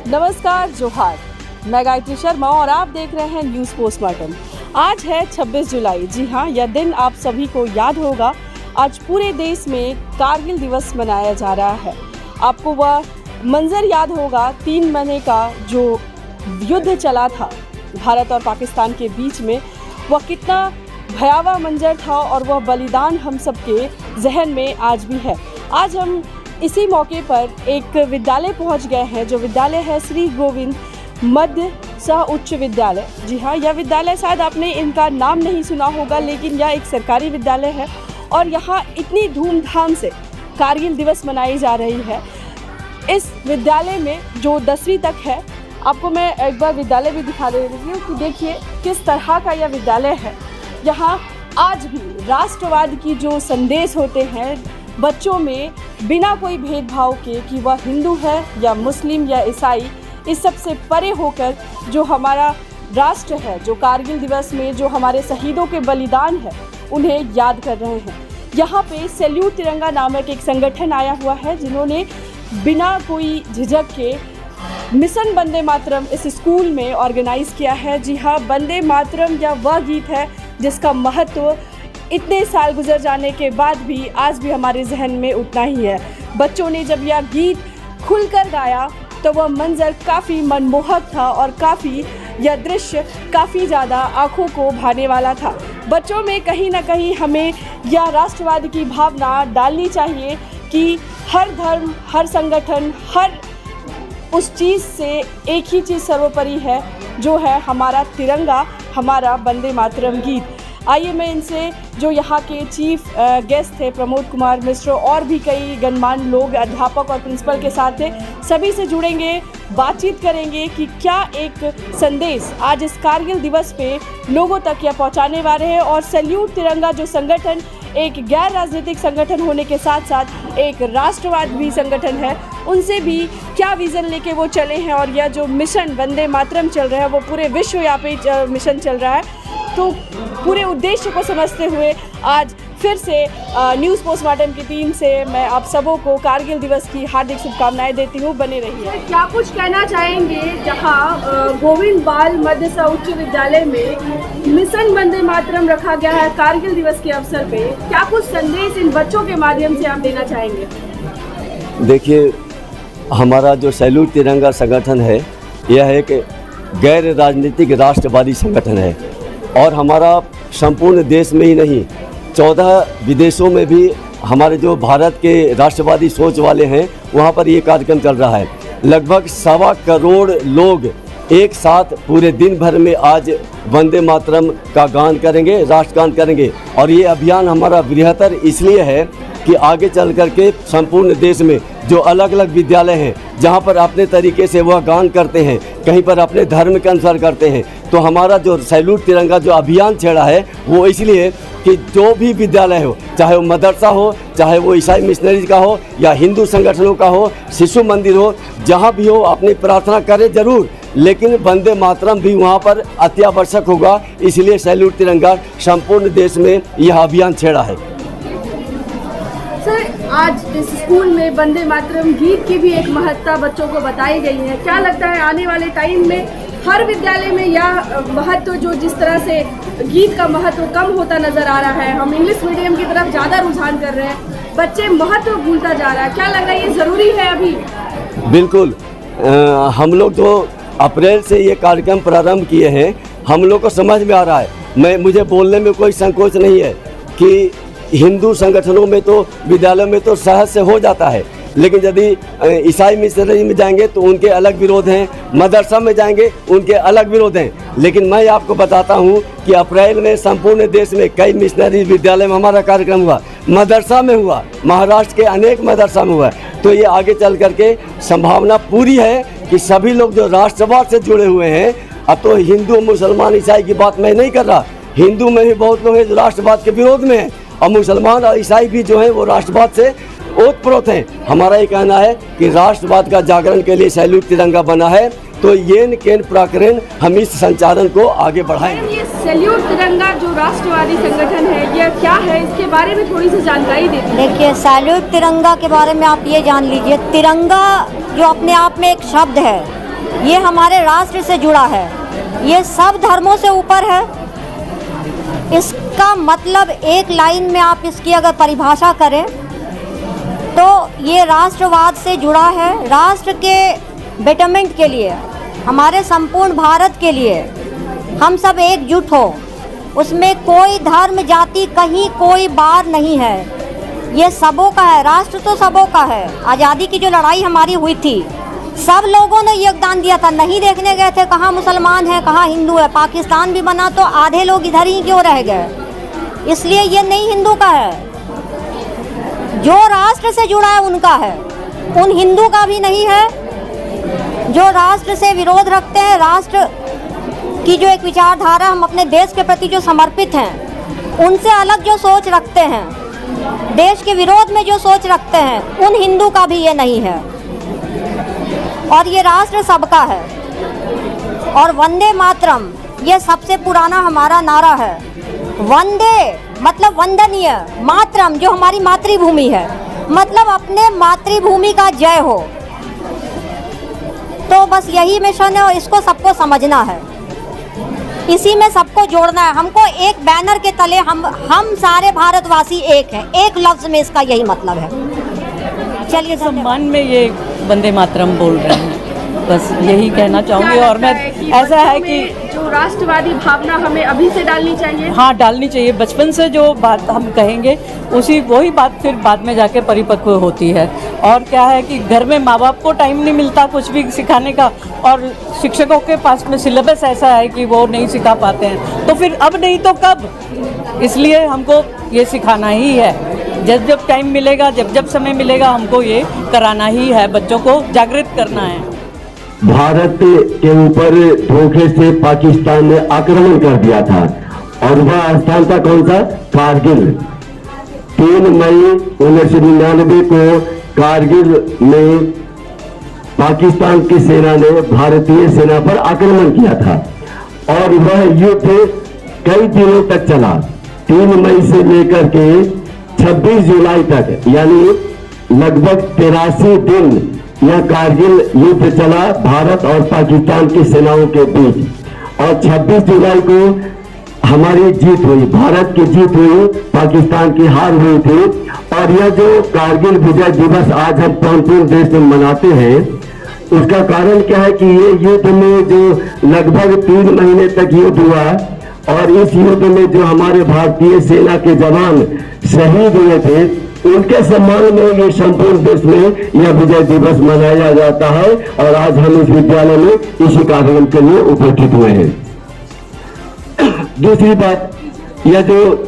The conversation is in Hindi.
नमस्कार, जोहार। मैं गायत्री शर्मा और आप देख रहे हैं न्यूज़ पोस्टमार्टम। आज है 26 जुलाई। जी हाँ, यह दिन आप सभी को याद होगा। आज पूरे देश में कारगिल दिवस मनाया जा रहा है। आपको वह मंजर याद होगा 3 महीने का जो युद्ध चला था भारत और पाकिस्तान के बीच में। वह कितना भयावह मंजर था और वह बलिदान हम सबके जहन में आज भी है। आज हम इसी मौके पर एक विद्यालय पहुंच गए हैं, जो विद्यालय है श्री गोविंद मध्य सह उच्च विद्यालय। जी हाँ, यह विद्यालय शायद आपने इनका नाम नहीं सुना होगा, लेकिन यह एक सरकारी विद्यालय है और यहाँ इतनी धूमधाम से कारगिल दिवस मनाई जा रही है। इस विद्यालय में जो 10वीं तक है, आपको मैं एक बार विद्यालय भी दिखा दे रही हूँ कि देखिए किस तरह का यह विद्यालय है। यहाँ आज भी राष्ट्रवाद की जो संदेश होते हैं बच्चों में, बिना कोई भेदभाव के कि वह हिंदू है या मुस्लिम या ईसाई, इस सब से परे होकर जो हमारा राष्ट्र है, जो कारगिल दिवस में जो हमारे शहीदों के बलिदान है, उन्हें याद कर रहे हैं। यहाँ पे सैल्यूट तिरंगा नामक एक संगठन आया हुआ है, जिन्होंने बिना कोई झिझक के मिशन वंदे मातरम इस स्कूल में ऑर्गेनाइज़ किया है। जी हाँ, वंदे मातरम यह वह गीत है जिसका महत्व इतने साल गुजर जाने के बाद भी आज भी हमारे जहन में उतना ही है। बच्चों ने जब यह गीत खुलकर गाया तो वह मंजर काफ़ी मनमोहक था और यह दृश्य काफ़ी ज़्यादा आँखों को भाने वाला था। बच्चों में कहीं ना कहीं हमें यह राष्ट्रवाद की भावना डालनी चाहिए कि हर धर्म, हर संगठन, हर उस चीज़ से एक ही चीज़ सर्वोपरि है, जो है हमारा तिरंगा, हमारा वंदे मातरम गीत। आइए मैं इनसे, जो यहाँ के चीफ गेस्ट थे प्रमोद कुमार मिश्र और भी कई गणमान्य लोग, अध्यापक और प्रिंसिपल के साथ थे, सभी से जुड़ेंगे, बातचीत करेंगे कि क्या एक संदेश आज इस कारगिल दिवस पे लोगों तक यह पहुँचाने वाले हैं। और सैल्यूट तिरंगा जो संगठन एक गैर राजनीतिक संगठन होने के साथ साथ एक राष्ट्रवाद भी संगठन है, उनसे भी क्या विज़न लेके वो चले हैं। और यह जो मिशन वंदे मातरम चल रहा है वो पूरे विश्व यहाँ पे मिशन चल रहा है, तो पूरे उद्देश्य को समझते हुए आज फिर से न्यूज़ पोस्टमार्टम की टीम से मैं आप सबों को कारगिल दिवस की हार्दिक शुभकामनाएं देती हूँ। बने रहिए। क्या कुछ कहना चाहेंगे, जहाँ गोविंद बाल मध्य सह उच्च विद्यालय में मिशन वंदे मातरम रखा गया है कारगिल दिवस के अवसर पे, क्या कुछ संदेश इन बच्चों के माध्यम से आप देना चाहेंगे? देखिए, हमारा जो सैल्यूट तिरंगा संगठन है, यह एक गैर राजनीतिक राष्ट्रवादी संगठन है और हमारा संपूर्ण देश में ही नहीं, 14 विदेशों में भी हमारे जो भारत के राष्ट्रवादी सोच वाले हैं वहाँ पर ये कार्यक्रम चल रहा है। लगभग 1.25 करोड़ लोग एक साथ पूरे दिन भर में आज वंदे मातरम का गान करेंगे, राष्ट्रगान करेंगे। और ये अभियान हमारा बृहत्तर इसलिए है कि आगे चल करके संपूर्ण देश में जो अलग अलग विद्यालय हैं, जहाँ पर अपने तरीके से वह गान करते हैं, कहीं पर अपने धर्म के अनुसार करते हैं, तो हमारा जो सैल्यूट तिरंगा जो अभियान छेड़ा है वो इसलिए कि जो भी विद्यालय हो, चाहे वो मदरसा हो, चाहे वो ईसाई मिशनरीज का हो या हिंदू संगठनों का हो, शिशु मंदिर हो, जहाँ भी हो अपनी प्रार्थना करें ज़रूर, लेकिन वंदे मातरम भी वहाँ पर अत्यावश्यक होगा। इसलिए सैल्यूट तिरंगा संपूर्ण देश में यह अभियान छेड़ा है। सर, आज इस स्कूल में वंदे मातरम गीत की भी एक महत्ता बच्चों को बताई गई है। क्या लगता है आने वाले टाइम में हर विद्यालय में यह महत्व, जो जिस तरह से गीत का महत्व कम होता नज़र आ रहा है, हम इंग्लिश मीडियम की तरफ ज़्यादा रुझान कर रहे हैं, बच्चे महत्व भूलता जा रहा है, क्या लग रहा है ये ज़रूरी है अभी? बिल्कुल, हम लोग तो अप्रैल से ये कार्यक्रम प्रारंभ किए हैं, हम लोग को समझ में आ रहा है। मुझे बोलने में कोई संकोच नहीं है कि हिंदू संगठनों में तो विद्यालयों में तो सहज से हो जाता है, लेकिन यदि ईसाई मिशनरी में जाएंगे तो उनके अलग विरोध हैं, मदरसा में जाएंगे उनके अलग विरोध हैं। लेकिन मैं आपको बताता हूं कि अप्रैल में संपूर्ण देश में कई मिशनरी विद्यालय में हमारा कार्यक्रम हुआ, मदरसा में हुआ, महाराष्ट्र के अनेक मदरसा में हुआ। तो ये आगे चल करके संभावना पूरी है कि सभी लोग जो राष्ट्रवाद से जुड़े हुए हैं, अब तो हिंदू मुसलमान ईसाई की बात मैं नहीं कर रहा, हिंदू में भी बहुत लोग हैं जो राष्ट्रवाद के विरोध में हैं और मुसलमान और ईसाई भी जो हैं वो राष्ट्रवाद से ओतप्रोत हैं। हमारा ये कहना है कि राष्ट्रवाद का जागरण के लिए सैल्यूट तिरंगा बना है, तो येन केन प्राकरण हम इस संचालन को आगे बढ़ाएंगे। ये सैल्यूट तिरंगा जो राष्ट्रवादी संगठन है, ये क्या है, इसके बारे में थोड़ी सी जानकारी दे दीजिए। देखिए, सैल्यूट तिरंगा के बारे में आप ये जान लीजिए, तिरंगा जो अपने आप में एक शब्द है, ये हमारे राष्ट्र से जुड़ा है, ये सब धर्मों से ऊपर है। इसका मतलब एक लाइन में आप इसकी अगर परिभाषा करें तो ये राष्ट्रवाद से जुड़ा है। राष्ट्र के बेटरमेंट के लिए, हमारे संपूर्ण भारत के लिए हम सब एकजुट हो, उसमें कोई धर्म जाति कहीं कोई बार नहीं है, ये सबों का है। राष्ट्र तो सबों का है। आज़ादी की जो लड़ाई हमारी हुई थी, सब लोगों ने योगदान दिया था। नहीं देखने गए थे कहाँ मुसलमान है कहाँ हिंदू है। पाकिस्तान भी बना तो आधे लोग इधर ही क्यों रह गए, इसलिए ये नहीं हिंदू का है। जो राष्ट्र से जुड़ा है उनका है, उन हिंदू का भी नहीं है। जो राष्ट्र से विरोध रखते हैं, राष्ट्र की जो एक विचारधारा, हम अपने देश के प्रति जो समर्पित हैं, उनसे अलग जो सोच रखते हैं, देश के विरोध में जो सोच रखते हैं, उन हिंदू का भी ये नहीं है। और ये राष्ट्र सबका है। और वंदे मातरम ये सबसे पुराना हमारा नारा है। वंदे मतलब वंदनीय, मातरम जो हमारी मातृभूमि है, मतलब अपने मातृभूमि का जय हो। तो बस यही मिशन है और इसको सबको समझना है, इसी में सबको जोड़ना है। हमको एक बैनर के तले हम सारे भारतवासी एक हैं, एक लफ्ज़ में इसका यही मतलब है। चलिए, सम्मान में ये वंदे मातरम बोल रहे हैं, बस यही कहना चाहूँगी। और मैं ऐसा है कि जो राष्ट्रवादी भावना हमें अभी से डालनी चाहिए। हाँ, डालनी चाहिए। बचपन से जो बात हम कहेंगे वही बात फिर बाद में जाके परिपक्व होती है। और क्या है कि घर में माँ बाप को टाइम नहीं मिलता कुछ भी सिखाने का, और शिक्षकों के पास में सिलेबस ऐसा है कि वो नहीं सिखा पाते हैं, तो फिर अब नहीं तो कब। इसलिए हमको ये सिखाना ही है। जब जब टाइम मिलेगा, जब जब समय मिलेगा, हमको ये कराना ही है, बच्चों को जागृत करना है। भारत के ऊपर धोखे से पाकिस्तान ने आक्रमण कर दिया था, और वह स्थान था कौन सा? कारगिल। 3 मई 1999 को कारगिल में पाकिस्तान की सेना ने भारतीय सेना पर आक्रमण किया था, और वह युद्ध कई दिनों तक चला। 3 मई से लेकर के 26 जुलाई तक, यानी लगभग 83 दिन यह कारगिल युद्ध चला भारत और पाकिस्तान की सेनाओं के बीच। और 26 जुलाई को हमारी जीत हुई, भारत की जीत हुई, पाकिस्तान की हार हुई थी। और यह जो कारगिल विजय दिवस आज हम संपूर्ण देश में मनाते हैं, उसका कारण क्या है कि ये युद्ध में जो लगभग 3 महीने तक युद्ध हुआ, और इस युद्ध में जो हमारे भारतीय सेना के जवान शहीद हुए थे, उनके सम्मान में ये संपूर्ण देश में यह विजय दिवस मनाया जाता है। और आज हम इस विद्यालय में इसी कार्यक्रम के लिए उपस्थित हुए हैं। दूसरी बात, यह जो